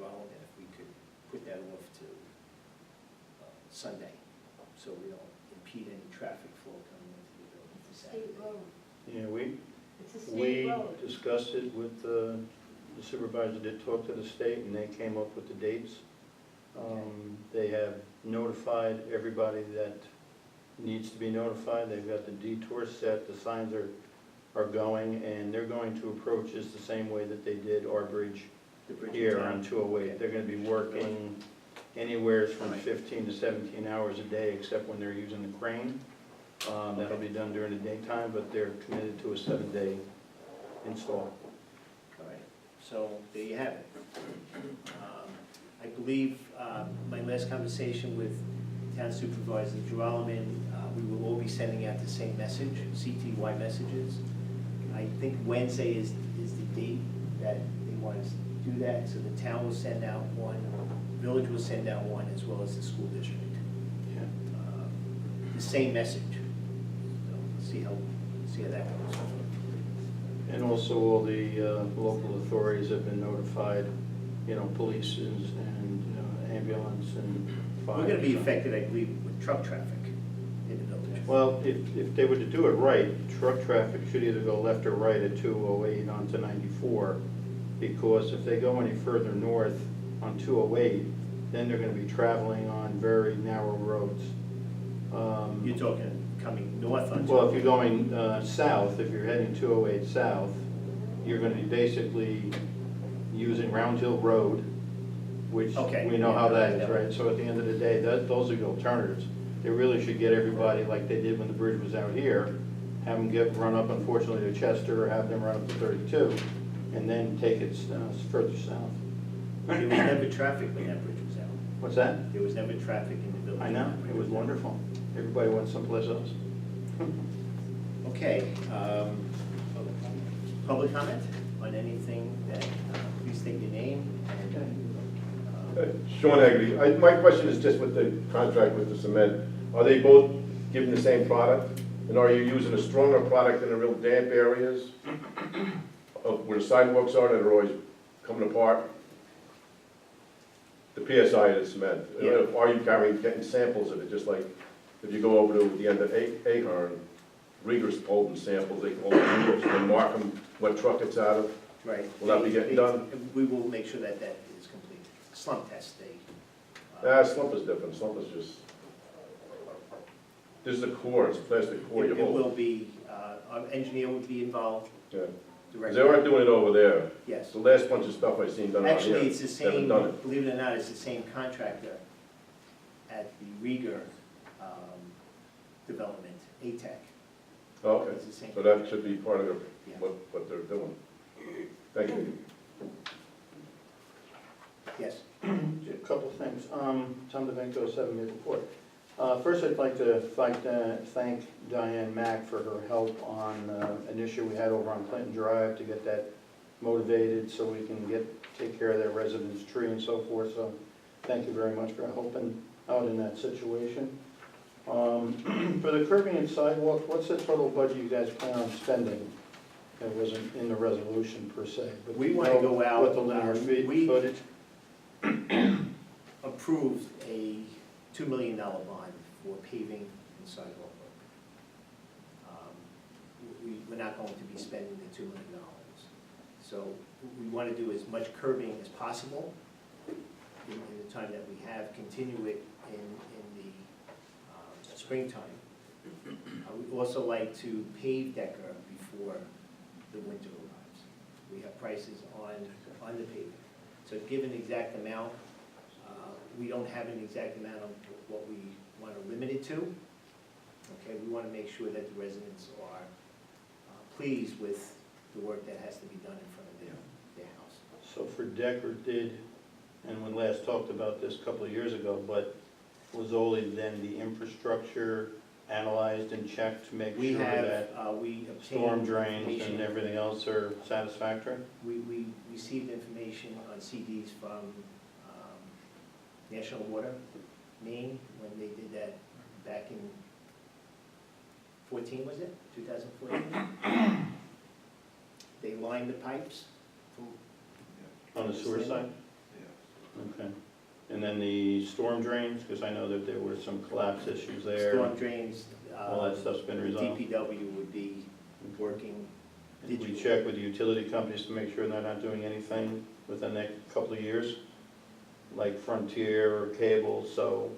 Joellen, and if we could put that off to Sunday, so we don't impede any traffic flow coming into the building for State Saturday. road. Yeah, It's a state road. discussed it with, the supervisor did talk to the state, and they came up with the dates. They have notified everybody that needs to be notified. They've got the detour set, the signs are going, and they're going to approach this the same way that they did our bridge The bridge in here town. on 208. They're gonna be working anywhere from Right. 15 to 17 hours a day, except when they're using the crane. That'll be done during the daytime, but they're committed to a 7-day install. All right, so there you have it. I believe my last conversation with Town Supervisor Joellen, we will all be sending out the same message, CTY messages. I think Wednesday is the date that they want us to do that, so the town will send out one, village will send out one, as well as the school district. Yeah. The same message. So we'll see how that goes. And also all the local authorities have been notified, police and ambulance and fire. We're gonna be affected, I believe, with truck traffic in the village. Well, if they were to do it right, truck traffic should either go left or right at 208 onto 94, because if they go any further north on 208, then they're gonna be traveling on very narrow roads. You're talking coming north on. Well, if you're going south, if you're heading 208 south, you're gonna be basically using Round Hill Road, which Okay. we know how that is, Yeah. right? So at the end of the day, those are the alternatives. They really should get everybody like they did when the bridge was out here, have them run up unfortunately to Chester, or have them run up to 32, and then take it further south. There was never traffic when that bridge was out. What's that? There was never traffic in the village. I know, it was wonderful. Everybody went someplace else. Okay, public comment on anything that, please state your name and, Sean Haggerty, my question is just with the contract with the cement. Are they both giving the same product? And are you using a stronger product in the real damp areas of where the sidewalks are that are always coming apart? The PSI of the cement. Yeah. Are you getting samples of it, just like if you go over to the end of Ahern, Rieger's holding samples, they hold them and mark them, what truck it's out of? right. Will that be getting done? We will make sure that that is complete. Slump test, Slump is different, slump is just, this is a core, it's a plastic core you It hold. will be, our engineer would be involved Yeah. 'Cause directly. they are doing it over there. Yes. The last bunch of stuff I've seen done out here. Actually, it's the haven't same, done it. believe it or not, it's the same contractor at the Rieger development, ATEC. Oh, okay, It's the same. so that should be part of Yeah. what they're doing. Thank you. Yes. A couple of things. Tom DeVenco, 7-Minute Report. First, I'd like to thank Diane Mack for her help on an issue we had over on Clinton Drive to get that motivated so we can take care of that resident's tree and so forth. So thank you very much for helping out in that situation. For the curbing and sidewalk, what's the total budget you guys plan on spending? It wasn't in the resolution per se, but We do you wanna know go out, what the linear feet we- footage? Approved a $2 million bond for paving and sidewalk work. We're not going to be spending the $2 million. So we want to do as much curbing as possible in the time that we have, continue it in the springtime. We'd also like to pave Decker before the winter arrives. We have prices on the paving. So give an exact amount. We don't have an exact amount of what we want to limit it to. Okay, we want to make sure that the residents are pleased with the work that has to be done in front of their house. So for Decker and we last talked about this a couple of years ago, but was only then the infrastructure analyzed and checked to make We sure have, that we obtained storm drains information. and everything else are satisfactory? We received information on CDs from National Water, Maine, when they did that back in 14, was it? 2014? They lined the pipes from On the sewer side? Okay. And then the storm drains, because I know that there were some collapse issues there. Storm drains, All that stuff's been resolved. DPW would be working. Did we check with the utility companies to make sure they're not doing anything within the next couple of years? Like Frontier or Cable, so,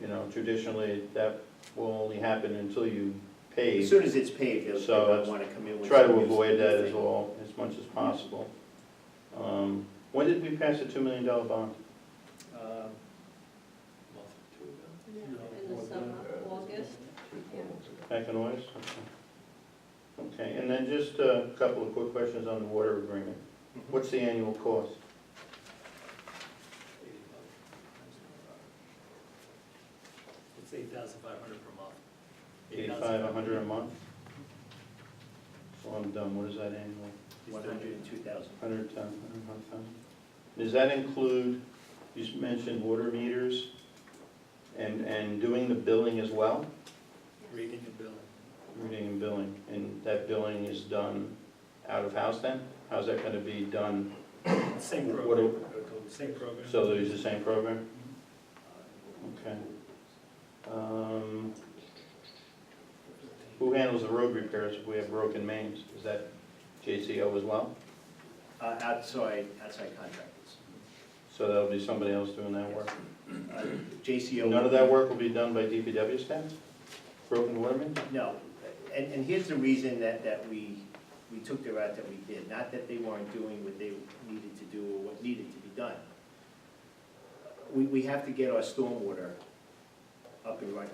you know, traditionally that will only happen until you As pay. soon as it's paved, they'll So, probably want to come in with. Try to some avoid that thing. as well, as much as possible. When did we pass the $2 million bond? In the summer, August. Back in August? Okay. Okay, and then just a couple of quick questions on the water agreement. What's the annual cost? It's $8,500 per month. 8,500 a month? So I'm done, what is that annual? 102,000. 110, 100,000. Does that include, you mentioned water meters and doing the billing as well? Reading and billing. Reading and billing, and that billing is done out of house then? How's that gonna be done? Same What program. do- Same program. So they use the same program? Okay. Who handles the road repairs if we have broken mains? Is that JCO as well? Outside contractors. So that'll be somebody else doing that work? JCO. None of that work will be done by DPW staff? Broken water mains? No, and here's the reason that we took the route that we did. Not that they weren't doing what they needed to do or what needed to be done. We have to get our stormwater up and running.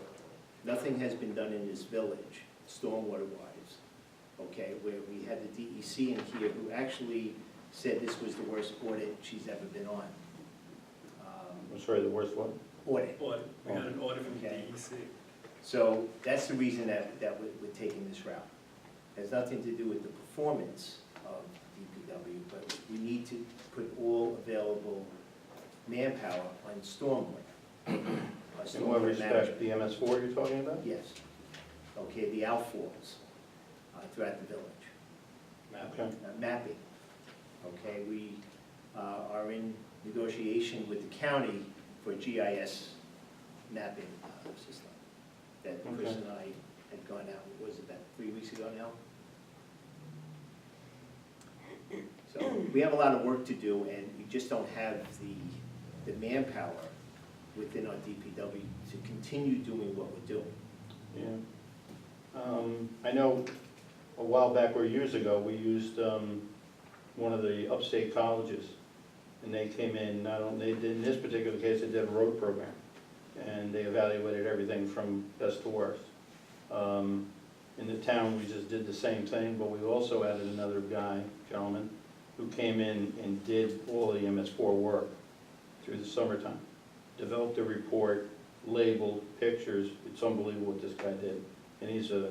Nothing has been done in this village, stormwater-wise, okay? Where we had the DEC in here who actually said this was the worst audit she's ever been on. I'm sorry, the worst one? Audit. Audit. We got an audit from the Okay. DEC. So that's the reason that we're taking this route. Has nothing to do with the performance of DPW, but we need to put all available manpower on stormwater. In what respect, the MS4 you're talking about? Yes. Okay, the outfalls throughout the village. Okay. Mapping. Okay, we are in negotiation with the county for GIS mapping system that Chris Okay. and I had gone out, what was it, about 3 weeks ago now? So we have a lot of work to do, and we just don't have the manpower within our DPW to continue doing what we're doing. Yeah. I know a while back or years ago, we used one of the upstate colleges. And they came in, not only, they did, in this particular case, they did a road program. And they evaluated everything from best to worst. In the town, we just did the same thing, but we also added another guy, gentleman, who came in and did all the MS4 work through the summertime. Developed a report, labeled, pictures. It's unbelievable what this guy did. And he's a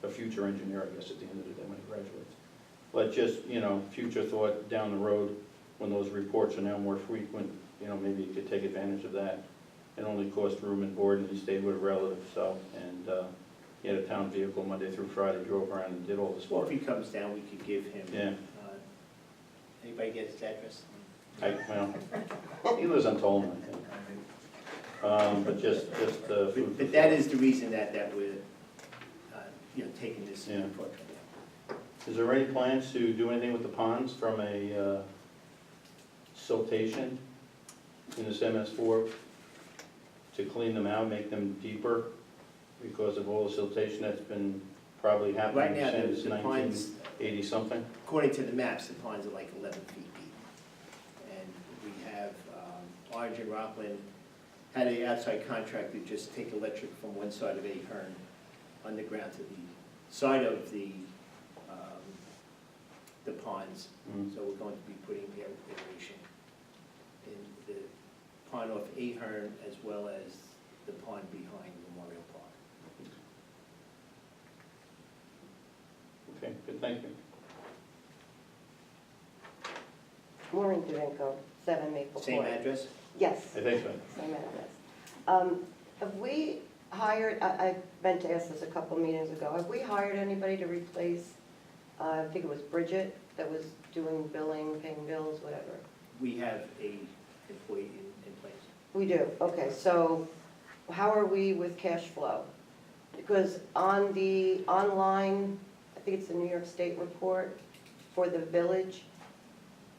future engineer, I guess, at the end of the day when he graduates. But just, you know, future thought down the road, when those reports are now more frequent, you know, maybe you could take advantage of that. It only cost room and board, and he stayed with a relative, so, and he had a town vehicle Monday through Friday, drove around and did all this Well, work. if he comes down, we could give him. Yeah. Anybody get his address? Well, he lives on Tolman, I think. But just food for But that thought. is the reason that we're, you know, taking this Yeah. approach right now. Is there any plans to do anything with the ponds from a siltation in this MS4 to clean them out, make them deeper because of all the siltation that's been probably Right happening now, since the ponds, 1980-something? according to the maps, the ponds are like 11 feet deep. And we have, Orange and Rockland had an outside contractor just take electric from one side of Ahern underground to the side of the ponds. Mm. So we're going to be putting aeration in the pond off Ahern as well as the pond behind Memorial Park. Okay, good, thank you. Maureen DeVinco, 7 Maple Court. Same address? Yes, I think so. same address. Have we hired, I meant to ask this a couple meetings ago, have we hired anybody to replace, I think it was Bridget, that was doing billing, paying bills, whatever? We have a employee in place. We do, okay, so how are we with cash flow? Because on the online, I think it's the New York State report for the village,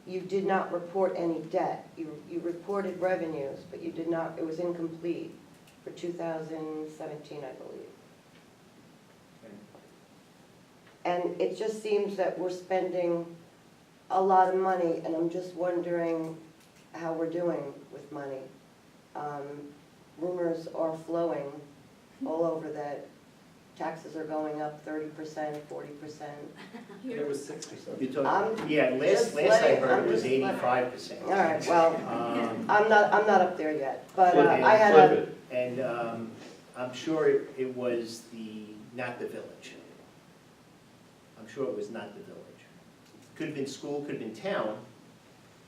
you did not report any debt. You reported revenues, but you did not, it was incomplete for 2017, I believe. And it just seems that we're spending a lot of money, and I'm just wondering how we're doing with money. Rumors are flowing all over that taxes are going up 30%, 40%. It was 60%. You're talking, I'm yeah, just last I letting- heard I'm it was just letting- 85%. All right, well, I'm not up there yet, but Flip I had Flip a, it. And I'm sure it was not the village. I'm sure it was not the village. Could have been school, could have been town,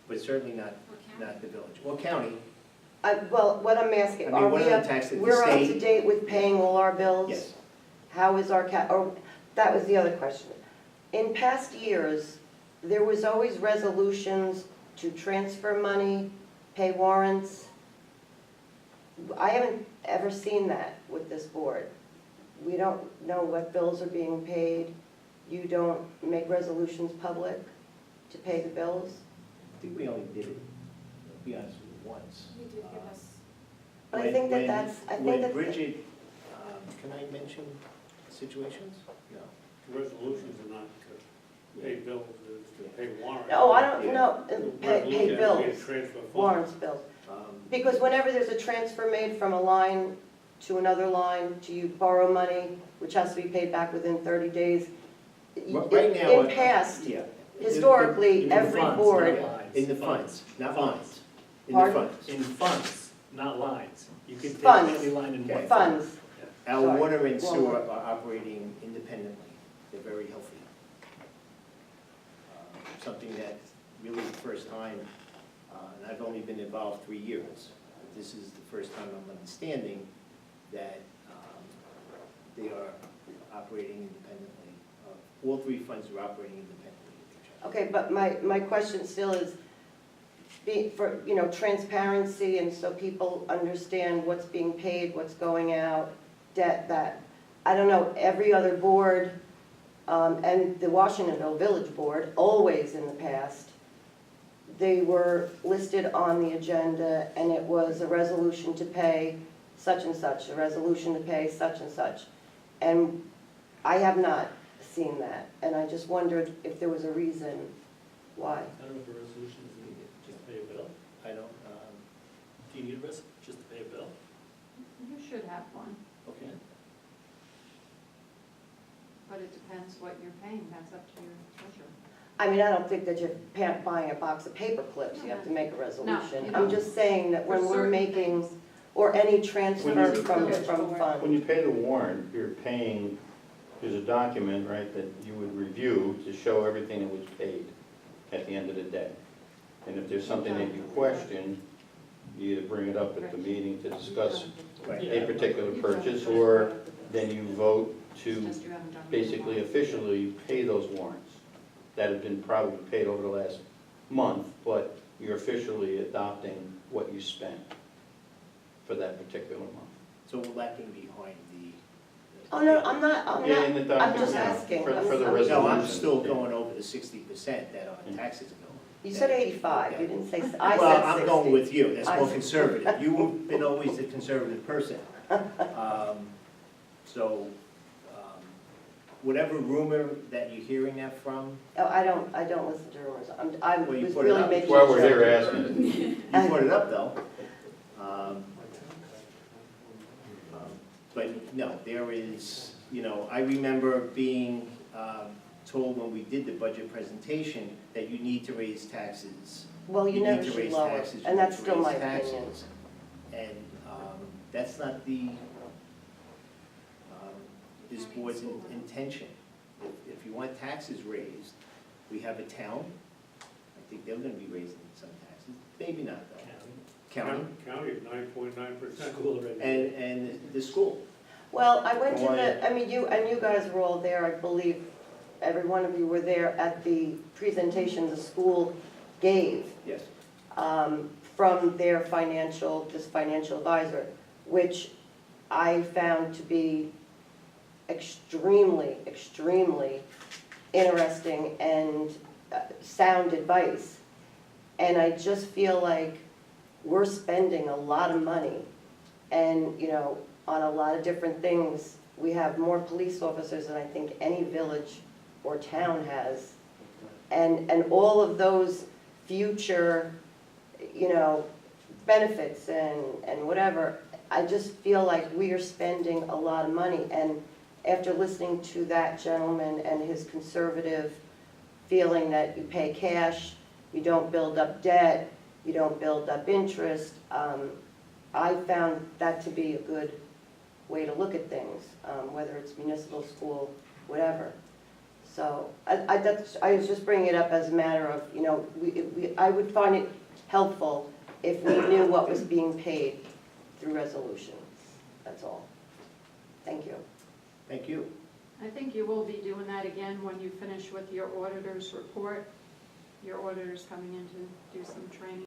but certainly not the village. Or county, well, what I'm asking, I mean, are what we are up, the taxes, the we're up to state? date with paying all our bills? Yes. How is our or, that was the other question. In past years, there was always resolutions to transfer money, pay warrants. I haven't ever seen that with this board. We don't know what bills are being paid. You don't make resolutions public to pay the bills. I think we only did it, to be honest with you, once. You did give us, But I When- think that when- that's, I think When that. Bridget, can I mention situations? No. Resolutions are not to pay bills, it's to pay warrants. Oh, I don't Yeah. know, pay Resolution is bills, to transfer funds. warrants, bills. Um, Because whenever there's a transfer made from a line to another line, to you borrow money, which has to be paid back within 30 days. Right now. In past, Yeah. historically, In the every funds, board, not lines. In the funds, not lines. In the Pardon? funds. In funds, not lines. You can take Funds. any line in Okay. one. funds, Our Sorry. water and Wrong sewer one. are operating independently. They're very healthy. Something that really the first time, and I've only been involved 3 years. But this is the first time I'm understanding that they are operating independently. All three funds are operating independently of each other. okay, but my question still is, for, transparency, and so people understand what's being paid, what's going out, debt, that. I don't know, every other board, and the Washingtonville Village Board, always in the past, they were listed on the agenda, and it was a resolution to pay such and such, a resolution to pay such and such. And I have not seen that, and I just wondered if there was a reason why. I don't know if a resolution is needed, just to pay a bill. I don't, Do you need a just to pay a bill? you should have one, okay. but it depends what you're paying, that's up to your treasurer. I mean, I don't think that you're buying a box of paper clips, you have to make a resolution. you I'm don't. just saying that when For we're certain making, things. or any transfer When you- from Village board. When fund. you pay the warrant, you're paying, there's a document, right, that you would review to show everything that was paid at the end of the day. And if there's something that you question, you either bring it up at the meeting to discuss Right. a particular purchase, or then you vote to Just you haven't done it. basically officially pay those warrants that have been probably paid over the last month, but you're officially adopting what you spent for that particular month. So we're lacking behind the. Oh, no, I'm not, Yeah, in the I'm just document, asking. for the I'm- resolution. No, I'm still going over the 60% that our taxes are going. You said 85, you didn't say, I said 60. Well, I'm going with you, that's more I- conservative. You've been always the conservative person. So, whatever rumor that you're hearing that from, Oh, I don't listen to rumors. I Well, you was put it really up. making. That's why we're sure. here asking. you brought it up though. But no, there is, I remember being told when we did the budget presentation that you need to raise taxes. Well, you never need to should raise lower, taxes, you and need that's to still raise my opinion. taxes. And that's not this board's intention. If you want taxes raised, we have a town, I think they're gonna be raising some taxes, maybe not though. County, County at 9.9%. School already. and the school. Well, I went to Why? I mean, you guys were all there, I believe, every one of you were there at the presentation the school gave. Yes. from their this financial advisor, which I found to be extremely, extremely interesting and sound advice. And I just feel like we're spending a lot of money and, you know, on a lot of different things. We have more police officers than I think any village or town has. And all of those future, you know, benefits and whatever, I just feel like we are spending a lot of money. And after listening to that gentleman and his conservative feeling that you pay cash, you don't build up debt, you don't build up interest, I found that to be a good way to look at things, whether it's municipal, school, whatever. So I was just bringing it up as a matter of, you know, I would find it helpful if we knew what was being paid through resolution. That's all. Thank you. Thank you. I think you will be doing that again when you finish with your auditor's report. Your auditor's coming in to do some training.